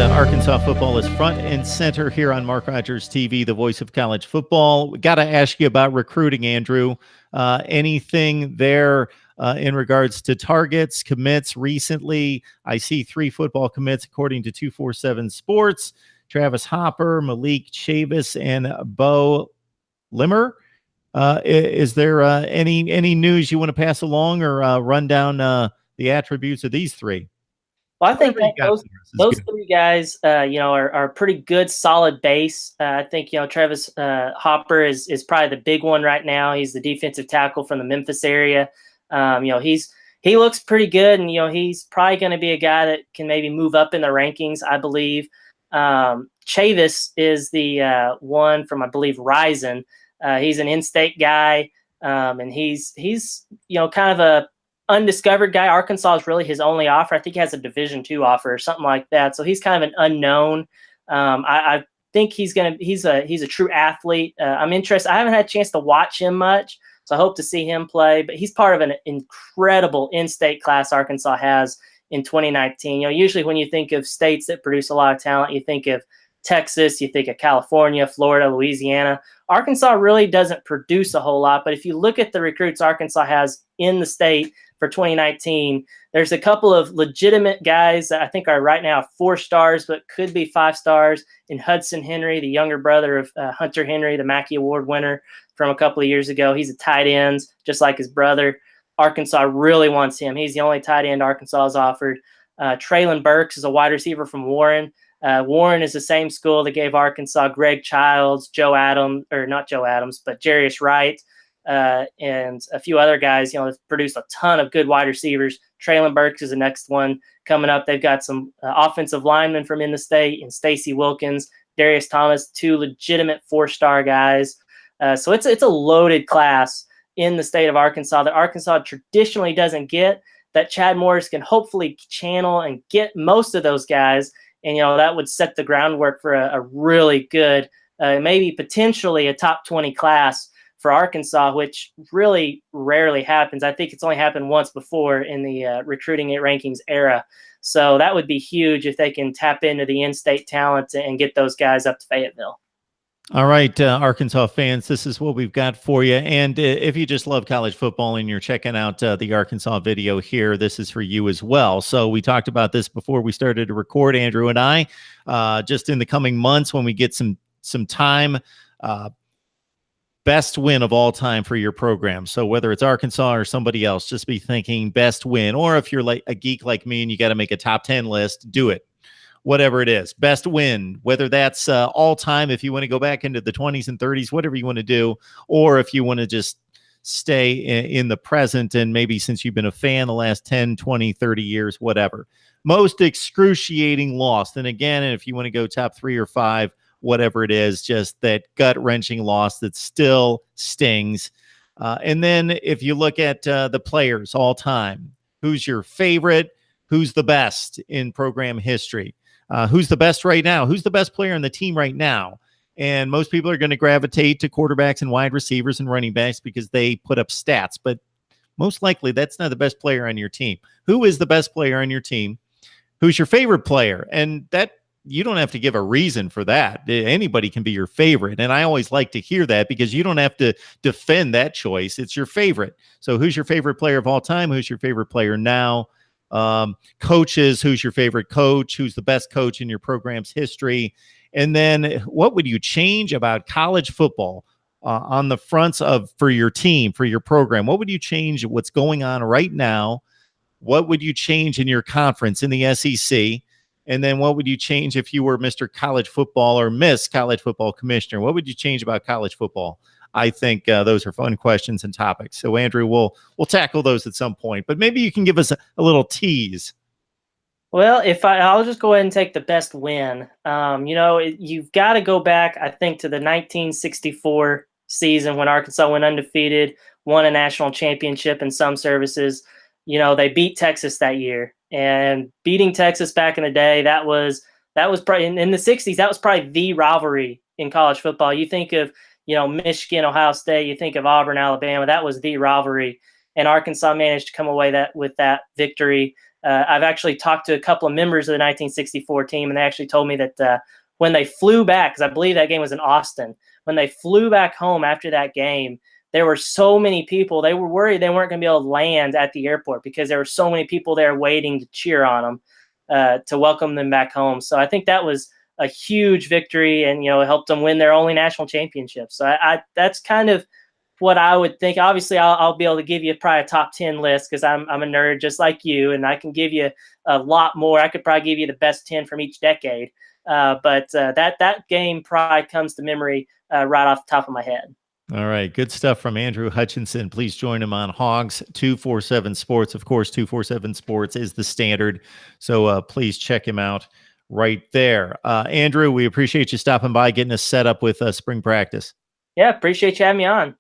Arkansas football is front and center here on Mark Rogers TV, the voice of college football. We got to ask you about recruiting, Andrew. Anything there in regards to targets, commits recently? I see 3 football commits according to 247 Sports. Travis Hopper, Malik Chavis, and Bo Limmer. Is there any news you want to pass along or run down the attributes of these 3? Well, I think those 3 guys, are pretty good, solid base. I think, Travis Hopper is probably the big one right now. He's the defensive tackle from the Memphis area. He looks pretty good, and he's probably going to be a guy that can maybe move up in the rankings, I believe. Chavis is the one from, I believe, Ryzen. He's an in-state guy, and he's kind of a undiscovered guy. Arkansas is really his only offer. I think he has a Division II offer or something like that. So he's kind of an unknown. I think he's a true athlete. I'm interested. I haven't had a chance to watch him much, so I hope to see him play. But he's part of an incredible in-state class Arkansas has in 2019. Usually when you think of states that produce a lot of talent, you think of Texas, you think of California, Florida, Louisiana. Arkansas really doesn't produce a whole lot, but if you look at the recruits Arkansas has in the state for 2019, there's a couple of legitimate guys that I think are right now 4 stars, but could be 5 stars in Hudson Henry, the younger brother of Hunter Henry, the Mackey Award winner from a couple of years ago. He's a tight end, just like his brother. Arkansas really wants him. He's the only tight end Arkansas has offered. Treylon Burks is a wide receiver from Warren. Warren is the same school that gave Arkansas Greg Childs, not Joe Adams, but Jarius Wright, and a few other guys, have produced a ton of good wide receivers. Treylon Burks is the next one coming up. They've got some offensive linemen from in the state, and Stacey Wilkins, Darius Thomas, 2 legitimate 4-star guys. So it's a loaded class in the state of Arkansas that Arkansas traditionally doesn't get, that Chad Morris can hopefully channel and get most of those guys. And, that would set the groundwork for a really good, maybe potentially a top 20 class for Arkansas, which really rarely happens. I think it's only happened once before in the recruiting rankings era. So that would be huge if they can tap into the in-state talent and get those guys up to Fayetteville. All right, Arkansas fans, this is what we've got for you. And if you just love college football and you're checking out the Arkansas video here, this is for you as well. So we talked about this before we started to record, Andrew and I, just in the coming months when we get some time, best win of all time for your program. So whether it's Arkansas or somebody else, just be thinking best win. Or if you're like a geek like me and you got to make a top 10 list, do it. Whatever it is, best win, whether that's all time, if you want to go back into the 20s and 30s, whatever you want to do, or if you want to just stay in the present and maybe since you've been a fan the last 10, 20, 30 years, whatever. Most excruciating loss. And again, if you want to go top 3 or 5, whatever it is, just that gut-wrenching loss that still stings. And then if you look at the players all time, who's your favorite? Who's the best in program history? Who's the best right now? Who's the best player on the team right now? And most people are going to gravitate to quarterbacks and wide receivers and running backs because they put up stats. But most likely, that's not the best player on your team. Who is the best player on your team? Who's your favorite player? And that you don't have to give a reason for that. Anybody can be your favorite. And I always like to hear that because you don't have to defend that choice. It's your favorite. So who's your favorite player of all time? Who's your favorite player now? Coaches, who's your favorite coach? Who's the best coach in your program's history? And then what would you change about college football on the fronts for your team, for your program? What would you change what's going on right now? What would you change in your conference in the SEC? And then what would you change if you were Mr. College Football or Miss College Football Commissioner? What would you change about college football? I think those are fun questions and topics. So, Andrew, we'll tackle those at some point. But maybe you can give us a little tease. Well, I'll just go ahead and take the best win. You've got to go back, I think, to the 1964 season when Arkansas went undefeated, won a national championship in some services. They beat Texas that year. And beating Texas back in the day, that was probably in the 60s, that was probably the rivalry in college football. You think of Michigan, Ohio State, you think of Auburn, Alabama, that was the rivalry. and Arkansas managed to come away with that victory. I've actually talked to a couple of members of the 1964 team, and they actually told me that when they flew back, because I believe that game was in Austin, when they flew back home after that game, there were so many people. They were worried they weren't going to be able to land at the airport because there were so many people there waiting to cheer on them, to welcome them back home. So I think that was a huge victory, and it helped them win their only national championship. So that's kind of what I would think. Obviously, I'll be able to give you probably a top 10 list because I'm a nerd just like you, and I can give you a lot more. I could probably give you the best 10 from each decade. But that game probably comes to memory right off the top of my head. All right. Good stuff from Andrew Hutchinson. Please join him on Hogs 247 Sports. Of course, 247 Sports is the standard. So please check him out right there. Andrew, we appreciate you stopping by, getting us set up with spring practice. Yeah, appreciate you having me on.